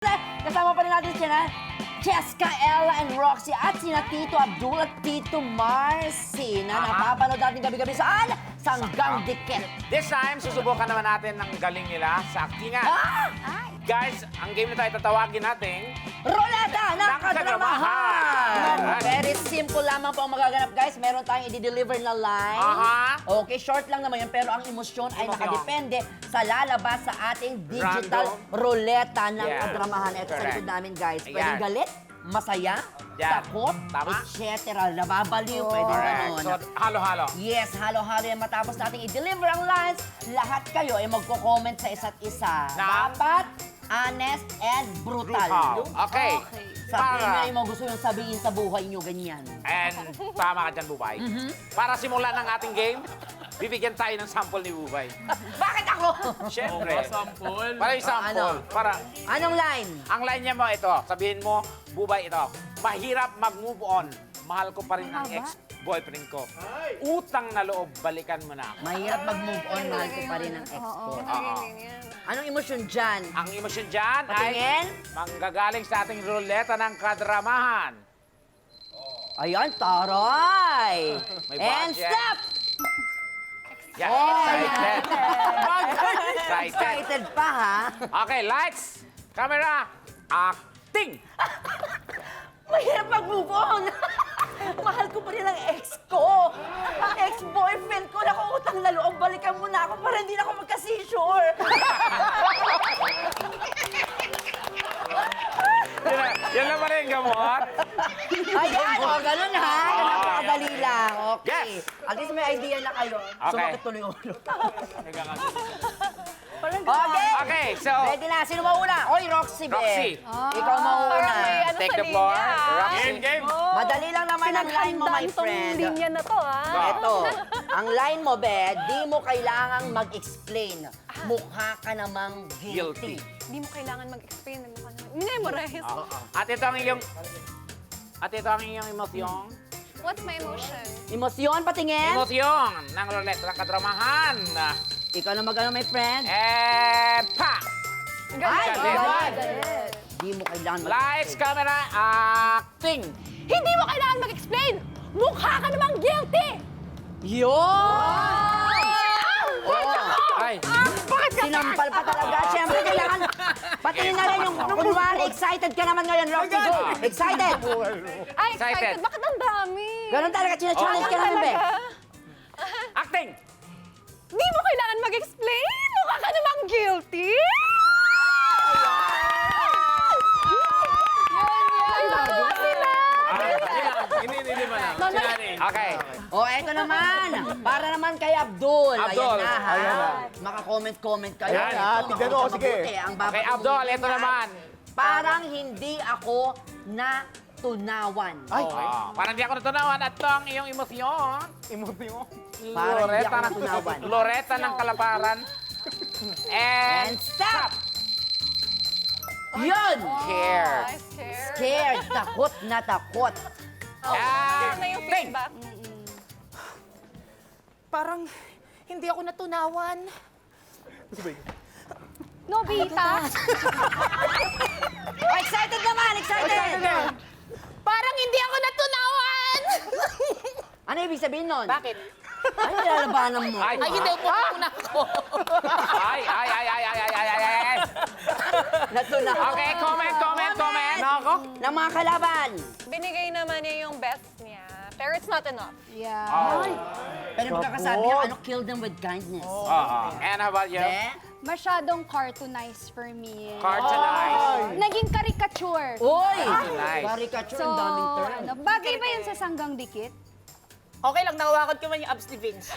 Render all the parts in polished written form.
Kasama pa rin natin sina Jessica, Ella, and Roxy at sina Tito Abdul at Tito Marcy na napapanood natin gabi-gabi saan? Sanggang Dikit. This time, susubukan naman natin ang galing nila sa aktingan. Guys, ang game na tayo tatawagin natin, Roleta ng Kadramahan! Kadramahan! Very simple lamang po ang magaganap, guys. Meron tayong i-deliver na line. Okay, short lang naman yan, pero ang emosyon ay nakadepende sa lalabas sa ating digital roleta ng Kadramahan. Ito sa likod namin, guys. Pwedeng galit, masaya, takot, etc. Nababaliw, pwede gano'n. So, halo-halo. Yes, halo-halo yan. Matapos nating i-deliver ang lines, lahat kayo ay magko-comment sa isa't isa. Dapat honest and brutal. Okay. Sabihin nyo yung mga gusto yung sabihin sa buhay nyo, ganyan. And tama ka dyan, Bubay. Para simulan ng ating game, bibigyan tayo ng sample ni Bubay. Bakit ako? Siyempre. Para yung sample. Para, Anong line? ang line niya mo ito, sabihin mo, Bubay, ito. Mahirap mag-move on. Mahal ko pa rin ang ex-boyfriend ko. Utang na loob, balikan mo na ako. Mahirap mag-move on, mahal ko pa rin ang ex ko. Anong emosyon dyan? Ang emosyon dyan Patingin? ay manggagaling sa ating ruleta ng Kadramahan. Ayan, taray! May And budget. stop! Yan, Oh, excited. Excited. Excited pa, ha? Okay, lights, camera, acting! Mahirap mag-move on. Mahal ko pa rin ang ex ko. Ang ex-boyfriend ko, nakuutang na loob. Balikan mo na ako para hindi na ako magka-seizure. Yan na ba rin gamot? Ayan, ganun ha. Napakadali lang. Okay. Yes. At least may idea na kayo. Okay. Sumakit tuloy ulo. Parang Okay. Okay, so, Ready na. Sino mauna? Oy, Roxy, be. Roxy. Ikaw mauna. Parang may ano take sa the floor. linya. Roxy. Game. Madali lang naman ang line mo, my Pinaghandaan tong friend. linya na to, ha? Eto, ang line mo, be, di mo kailangang mag-explain. Mukha ka namang guilty. Hindi mo kailangan mag-explain. Memorize. At ito ang iyong emosyon. What's my emotion? Emosyon, patingin. Emosyon ng ruleta ng Kadramahan. Ikaw na mag-ano, my friend. Pa! Ay, galit. galit. Di mo kailangan Lights, camera, acting! Hindi mo kailangan mag-explain! Mukha ka namang guilty! Yun! Ay! Sinampal pa talaga. Siyempre, kailangan patingin na rin yung kunwari. Excited ka naman ngayon, Roxy. Go. Excited. Ay, Excited. excited! Bakit ang dami? Ganun talaga. China-challenge ka naman, be. Acting! Hindi mo kailangan mag-explain! Mukha ka namang guilty! Tawa sila! Hindi mo na. Okay. O, eto naman. Para naman kay Abdul. Abdul. Ayan na, ha? Ayan na. Maka-comment kayo. Ayan, Ito, tignan mo, mabuti, sige. mabuti. Ang Okay, Abdul, ito naman. Parang hindi ako natunawan. Ay! Parang di ako natunawan at ito ang iyong emosyon. Emosyon. Parang hindi ako natunawan. Loreta ng Kalaparan. And And stop! Yun! care. Ay, scared. Scared. Takot na takot. Oh, ano na yung Acting. feedback? Parang hindi ako natunawan. Nobita? Oh, excited naman! Excited! Parang hindi ako natunawan! Ano ibig sabihin nun? Bakit? Ay, nilalabanan mo. Ay, Ay, hindi po ako. Ay. Natunawan. Okay, comment. Nako. Ng mga kalaban. Binigay naman niya yung best niya. Pero it's not enough. Oh. Pero magkakasabi niya, ano, kill them with kindness. And how about you? Eh? Masyadong cartoonized for me. Cartoonize. Naging caricature. Uy! Cartoonize. Caricature, So, ang daming term. ano, bagay ba yun sa sanggang dikit? Okay lang, nahawakan ko man yung abs ni Vince.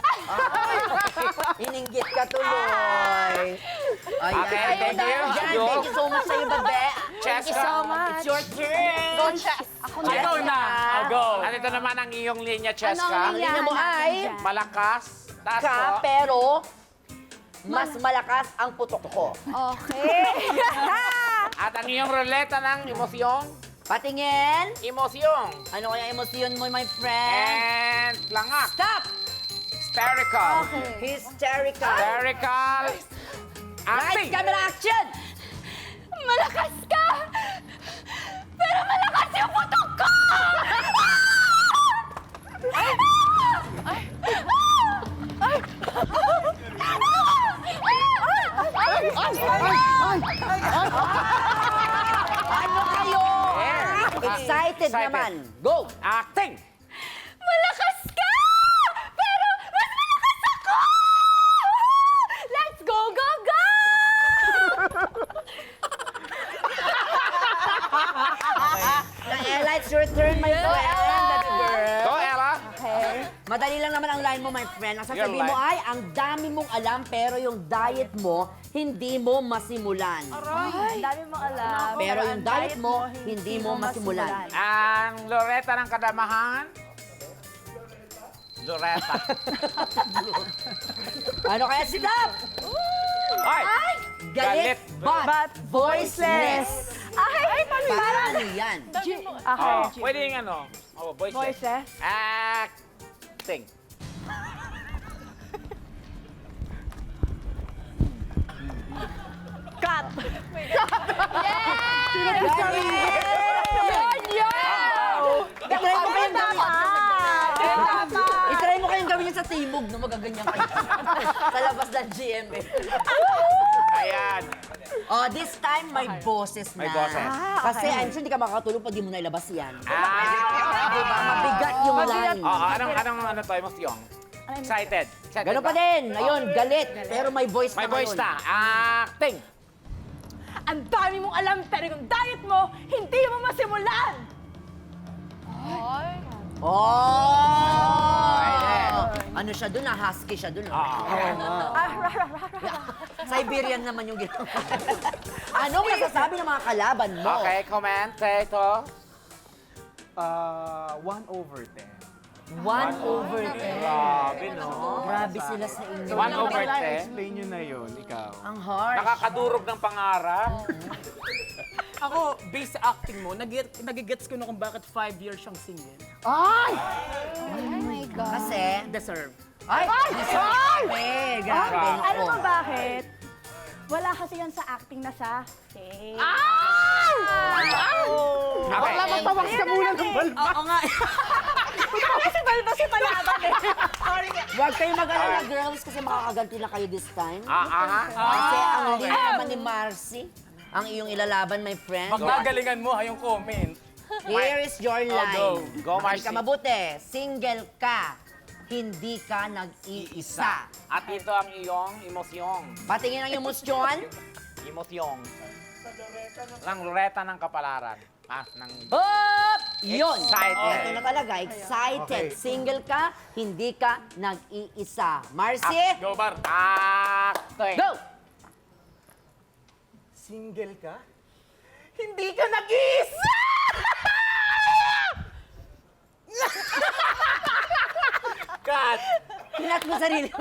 Ininggit ka tuloy. Ayan. Okay, thank you. Dahil dyan, Go. thank you so much sa iyo, babe. Cheska. It's your turn. Go, chess! Ako Yes, na. na. Go. At ito naman ang iyong linya, Ano ang Cheska. linya mo natin ay? dyan? Malakas. Taas Ka, po. pero mas malakas ang putok ko. Okay. At ang iyong ruleta ng emosyon. Patingin. Emosyon. Ano kaya emosyon mo, my friend? And langak. Stop! Hysterical. Hysterical. Hysterical. Lights, Acting. camera, action! Malakas ka! Excited naman. Go! Acting! Malakas ka! Pero mas malakas ako! Let's go, go, go! Ella, it's your turn, my friend. Baby girl. Go, Ella! Madali lang naman ang line mo, my friend. Ang sasabihin Your mo line. ay, ang dami mong alam, pero yung diet mo, hindi mo masimulan. Ang dami mong alam. Pero yung diet mo, hindi mo masimulan. Ang Loretta ng Kadamahan. Loretta. Ano kaya sila? Ay! Galit, but voiceless. Ay, Paano yan? Oh, pwede yung ano. Oh, voiceless. Voiceless. Acting. Cut! Itry mo kayong gawin. Itry mo kayong gawin yun sa timog, no? Magaganyan kayo. Sa labas ng GMA. Ayan. Oh, this time, may boses na. May boses. Kasi I'm sure hindi ka makakatulog pag di mo nailabas yan. Ah! Diba? Mabigat yung line. Oo, ano tayo, Mas Yong? Excited. Excited Ganun ba? pa din. Ayun, galit. Pero may voice May na voice ngayon. na. Acting. Ang dami mong alam, pero yung diet mo, hindi mo masimulan! Oh! Pwede. Ano siya dun? Husky siya dun. Siberian naman yung ginawa. Ano masasabi ng mga kalaban mo? Okay, comment. Ito. 1/10. 1/10. Grabe, no? Grabe sila sa inyo. 1/10. Explain nyo na yun, ikaw. Ang harsh. Nakakadurog ng pangarap. Ako, based sa acting mo, nagigets ko na kung bakit 5 years siyang single. Ay! Oh my God. Kasi, deserve. Ay! Deserve! Grabe, Ano nako. mo bakit? Wala kasi yan sa acting na sa fake. Okay. Matawag ka muna ng balba. Oo nga. Kasi balba si palaban eh. Huwag kayong mag-alala, girls, kasi makakaganti na kayo this time. Kasi ang okay. lead naman ni Marcy, ang iyong ilalaban, my friend. Magagalingan mo, yung comment. Here is your line. go. Go, Makinig Marcy. ka mabuti. Single ka, hindi ka nag-iisa. At ito ang iyong emosyong. Patingin ang emosyon. Emosyong. Ng Loretta ng Kapalaran. Ng Hop! Yun. Excited. Ito na talaga. Excited. Okay. Single ka, hindi ka nag-iisa. Marcy, Go, Bar. Acting. go! Single ka? Hindi ka nag-iisa! Cut! Pinat mo sarili mo.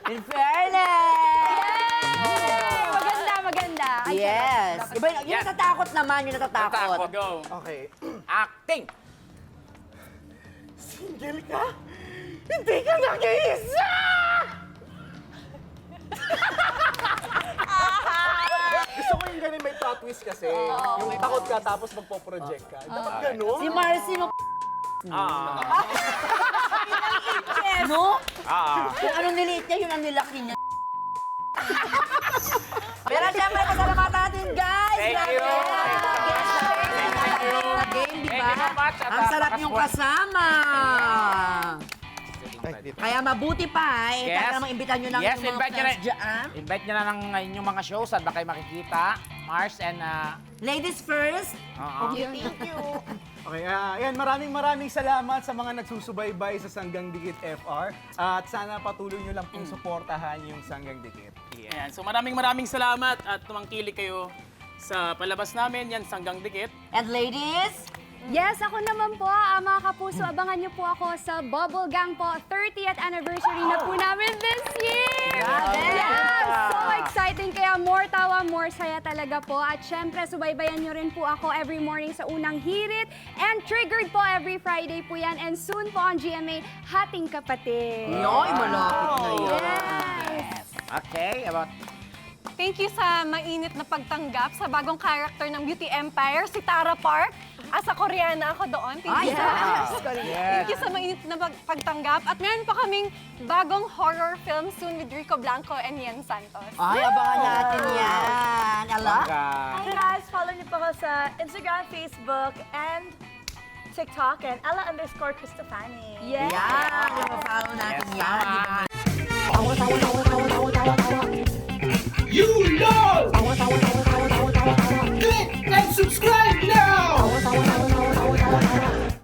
In fairness! Maganda, maganda. Ay, Yes. Iba, yung Yes. natatakot naman, yung natatakot. Go. Okay. Acting. Single ka? Hindi ka nag-iisa! Gusto ko yung ganun may plot twist kasi. Yung takot ka tapos magpo-project ka. Dapat ganun. Si Marcy, no? Ah. No? Ah. Kung anong niliit niya, yun ang nilaki niya. Pero siyempre, pasalamatan natin, guys! Thank Grabe. you. Thank you. Na game, di ba? Thank you so much. At, Ang sarap yung kasama. Ay, dito. Kaya mabuti pa, eh. Yes. Kaya namang imbitahan nyo ng Yes, mga invite nyo friends na. dyan. Invite nyo na ng inyong mga shows. Saan ba kayo makikita? Mars and... Ladies first. Okay, ayan, maraming salamat sa mga nagsusubaybay sa Sanggang Dikit FR. At sana patuloy nyo lang pong suportahan yung Sanggang Dikit. Ayan, so maraming salamat at tumangkilik kayo sa palabas namin, yan, Sanggang Dikit. And ladies, Yes, ako naman po, mga kapuso, abangan niyo po ako sa Bubble Gang po. 30th anniversary na po namin this year! Yes! So exciting, kaya more tawa, more saya talaga po. At syempre, subaybayan niyo rin po ako every morning sa Unang Hirit. And Triggered po every Friday po yan. And soon po on GMA, Hating Kapatid. yoy, malapit na yan. Yes! Okay, about... Thank you sa mainit na pagtanggap sa bagong character ng Beauty Empire, si Tara Park. Asa Koreana ako doon. Thank Ay, you. yes. Thank you sa mainit na pagtanggap. At meron pa kaming bagong horror film soon with Rico Blanco and Ian Santos. Ay, abangan natin yan. Ala? Hi guys! Follow niyo po ako sa Instagram, Facebook, and TikTok, and Ella_Cristofani. Yan. Yung follow natin Yes, yan. tama.